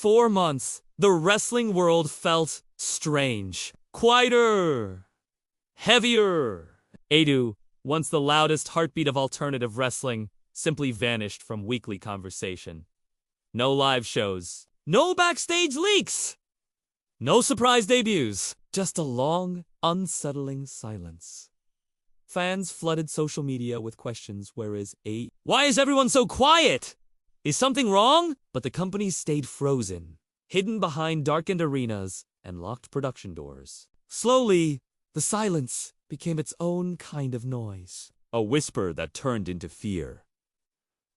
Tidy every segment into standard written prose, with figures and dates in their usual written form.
4 months, the wrestling world felt strange. Quieter. Heavier. AEW, once the loudest heartbeat of alternative wrestling, simply vanished from weekly conversation. No live shows. No backstage leaks. No surprise debuts. Just a long, unsettling silence. Fans flooded social media with questions. Where is AEW? Why is everyone so quiet? Is something wrong? But the company stayed frozen, hidden behind darkened arenas and locked production doors. Slowly, the silence became its own kind of noise. A whisper that turned into fear.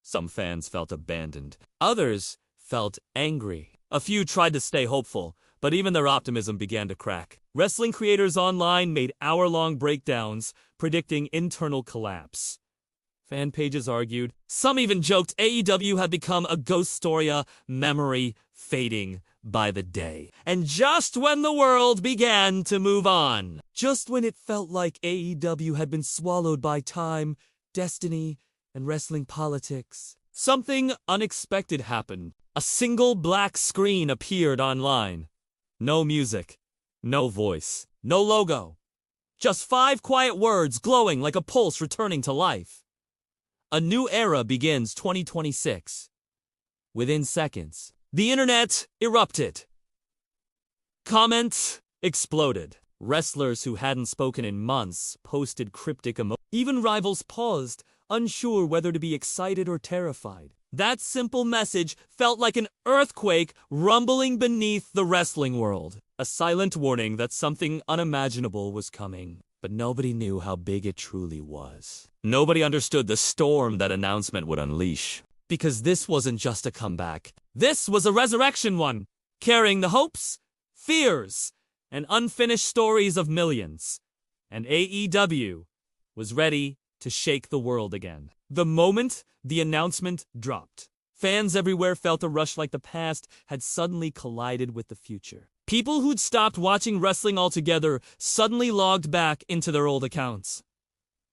Some fans felt abandoned. Others felt angry. A few tried to stay hopeful, but even their optimism began to crack. Wrestling creators online made hour-long breakdowns, predicting internal collapse. Fan pages argued. Some even joked AEW had become a ghost story, a memory fading by the day. And just when the world began to move on, just when it felt like AEW had been swallowed by time, destiny, and wrestling politics, something unexpected happened. A single black screen appeared online. No music, no voice, no logo. Just 5 quiet words glowing like a pulse returning to life. A new era begins 2026. Within seconds, the internet erupted. Comments exploded. Wrestlers who hadn't spoken in months posted cryptic emojis. Even rivals paused, unsure whether to be excited or terrified. That simple message felt like an earthquake rumbling beneath the wrestling world. A silent warning that something unimaginable was coming. But nobody knew how big it truly was. Nobody understood the storm that announcement would unleash. Because this wasn't just a comeback. This was a resurrection one, carrying the hopes, fears, and unfinished stories of millions. And AEW was ready to shake the world again. The moment the announcement dropped, fans everywhere felt a rush like the past had suddenly collided with the future. People who'd stopped watching wrestling altogether suddenly logged back into their old accounts.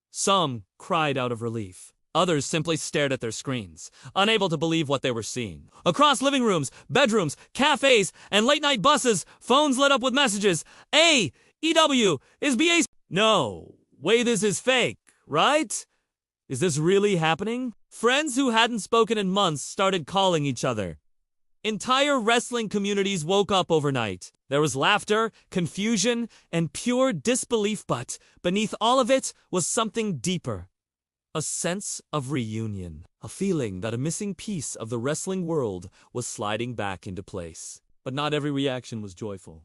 Some cried out of relief. Others simply stared at their screens, unable to believe what they were seeing. Across living rooms, bedrooms, cafes, and late-night buses, phones lit up with messages. AEW is BA's. No, way, this is fake, right? Is this really happening? Friends who hadn't spoken in months started calling each other. Entire wrestling communities woke up overnight. There was laughter, confusion, and pure disbelief, but beneath all of it was something deeper. A sense of reunion. A feeling that a missing piece of the wrestling world was sliding back into place. But not every reaction was joyful.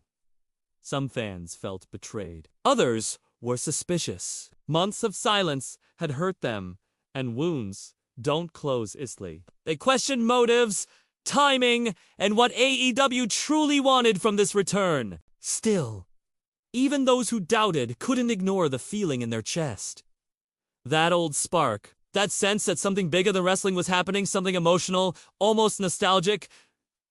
Some fans felt betrayed. Others were suspicious. Months of silence had hurt them, and wounds don't close easily. They questioned motives, timing, and what AEW truly wanted from this return. Still, even those who doubted couldn't ignore the feeling in their chest. That old spark, that sense that something bigger than wrestling was happening, something emotional, almost nostalgic.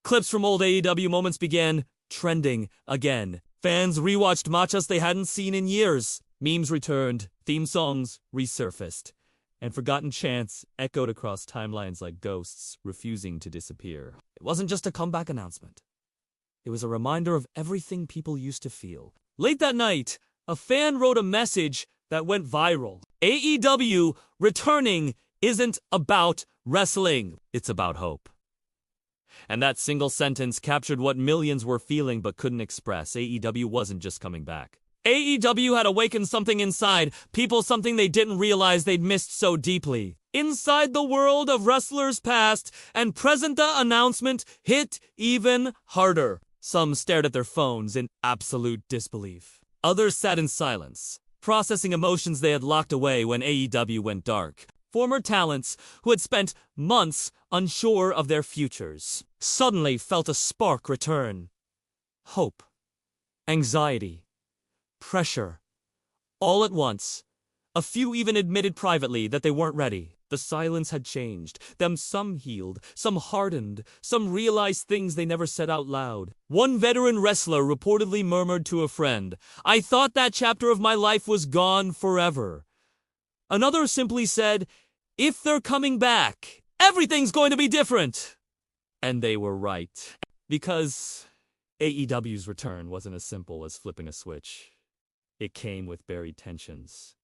Clips from old AEW moments began trending again. Fans rewatched matches they hadn't seen in years. Memes returned, theme songs resurfaced, and forgotten chants echoed across timelines like ghosts refusing to disappear. It wasn't just a comeback announcement. It was a reminder of everything people used to feel. Late that night, a fan wrote a message that went viral. AEW returning isn't about wrestling. It's about hope. And that single sentence captured what millions were feeling but couldn't express. AEW wasn't just coming back. AEW had awakened something inside people, something they didn't realize they'd missed so deeply. Inside the world of wrestlers past and present, the announcement hit even harder. Some stared at their phones in absolute disbelief. Others sat in silence, processing emotions they had locked away when AEW went dark. Former talents who had spent months unsure of their futures suddenly felt a spark return. Hope, anxiety, pressure, all at once. A few even admitted privately that they weren't ready. The silence had changed them. Some healed, some hardened, some realized things they never said out loud. One veteran wrestler reportedly murmured to a friend, "I thought that chapter of my life was gone forever." Another simply said, "If they're coming back, everything's going to be different." And they were right. Because AEW's return wasn't as simple as flipping a switch. It came with buried tensions,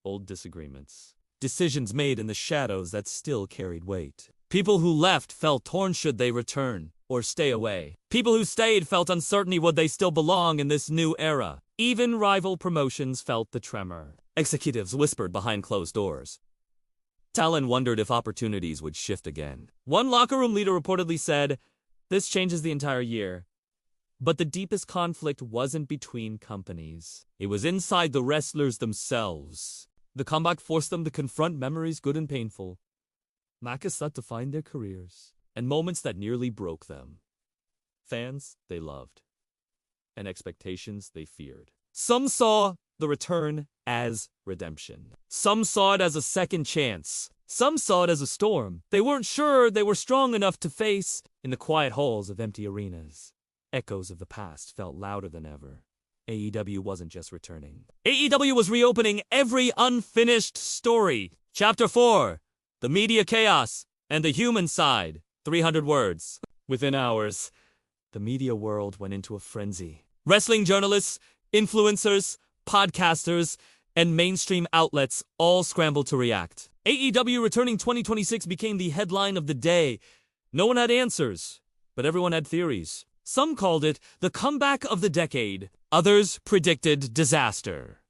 old disagreements, decisions made in the shadows that still carried weight. People who left felt torn should they return or stay away. People who stayed felt uncertainty would they still belong in this new era. Even rival promotions felt the tremor. Executives whispered behind closed doors. Talon wondered if opportunities would shift again. One locker room leader reportedly said, "This changes the entire year." But the deepest conflict wasn't between companies. It was inside the wrestlers themselves. The comeback forced them to confront memories good and painful, matches that defined their careers, and moments that nearly broke them. Fans they loved, and expectations they feared. Some saw the return as redemption. Some saw it as a second chance. Some saw it as a storm they weren't sure they were strong enough to face. In the quiet halls of empty arenas, echoes of the past felt louder than ever. AEW wasn't just returning. AEW was reopening every unfinished story. Chapter 4, The Media Chaos and the Human Side. 300 words. Within hours, the media world went into a frenzy. Wrestling journalists, influencers, podcasters, and mainstream outlets all scrambled to react. AEW returning 2026 became the headline of the day. No one had answers, but everyone had theories. Some called it the comeback of the decade. Others predicted disaster.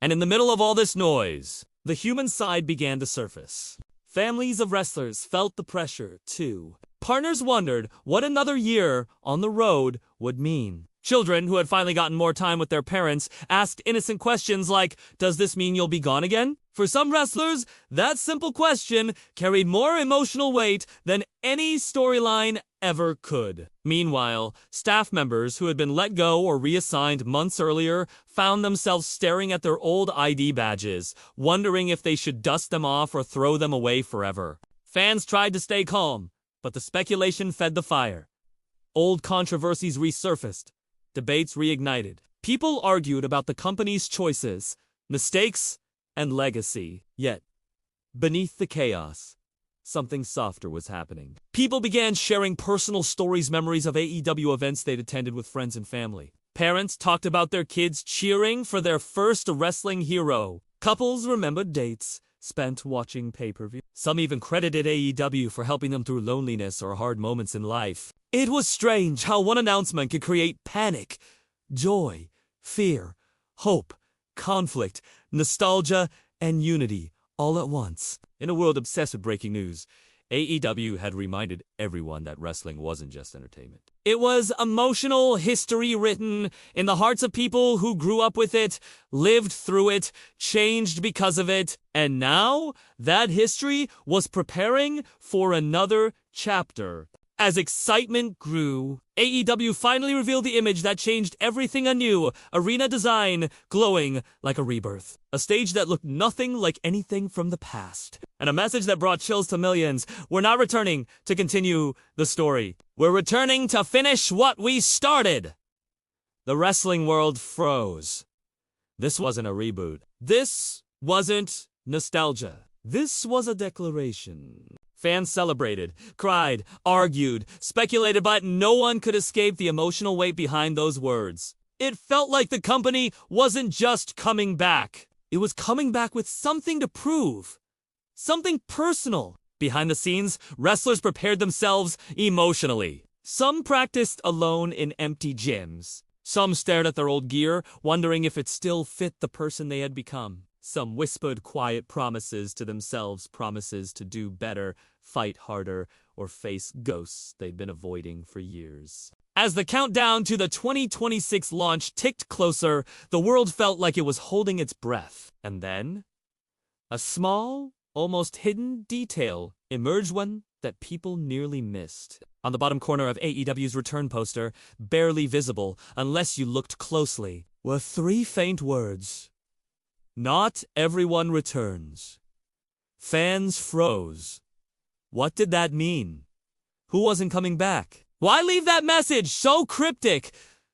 And in the middle of all this noise, the human side began to surface. Families of wrestlers felt the pressure, too. Partners wondered what another year on the road would mean. Children who had finally gotten more time with their parents asked innocent questions like, "Does this mean you'll be gone again?" For some wrestlers, that simple question carried more emotional weight than any storyline ever could. Meanwhile, staff members who had been let go or reassigned months earlier found themselves staring at their old ID badges, wondering if they should dust them off or throw them away forever. Fans tried to stay calm, but the speculation fed the fire. Old controversies resurfaced. Debates reignited. People argued about the company's choices, mistakes, and legacy. Yet, beneath the chaos, something softer was happening. People began sharing personal stories, memories of AEW events they'd attended with friends and family. Parents talked about their kids cheering for their first wrestling hero. Couples remembered dates spent watching pay-per-view. Some even credited AEW for helping them through loneliness or hard moments in life. It was strange how one announcement could create panic, joy, fear, hope, conflict, nostalgia, and unity all at once. In a world obsessed with breaking news, AEW had reminded everyone that wrestling wasn't just entertainment. It was emotional history written in the hearts of people who grew up with it, lived through it, changed because of it, and now that history was preparing for another chapter. As excitement grew, AEW finally revealed the image that changed everything anew, arena design glowing like a rebirth. A stage that looked nothing like anything from the past. And a message that brought chills to millions. We're not returning to continue the story. We're returning to finish what we started. The wrestling world froze. This wasn't a reboot. This wasn't nostalgia. This was a declaration. Fans celebrated, cried, argued, speculated, but no one could escape the emotional weight behind those words. It felt like the company wasn't just coming back. It was coming back with something to prove. Something personal. Behind the scenes, wrestlers prepared themselves emotionally. Some practiced alone in empty gyms. Some stared at their old gear, wondering if it still fit the person they had become. Some whispered quiet promises to themselves, promises to do better, fight harder, or face ghosts they'd been avoiding for years. As the countdown to the 2026 launch ticked closer, the world felt like it was holding its breath. And then, a small, almost hidden detail emerged, one that people nearly missed. On the bottom corner of AEW's return poster, barely visible unless you looked closely, were 3 faint words. Not everyone returns. Fans froze. What did that mean? Who wasn't coming back? Why leave that message so cryptic,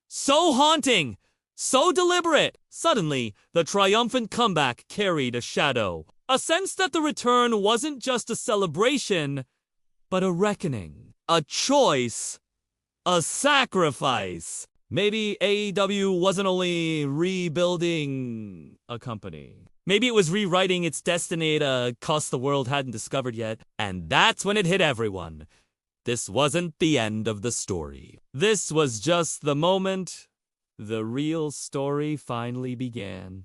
so haunting, so deliberate? Suddenly, the triumphant comeback carried a shadow. A sense that the return wasn't just a celebration, but a reckoning. A choice A sacrifice! Maybe AEW wasn't only rebuilding a company. Maybe it was rewriting its destiny at a cost the world hadn't discovered yet. And that's when it hit everyone. This wasn't the end of the story. This was just the moment the real story finally began.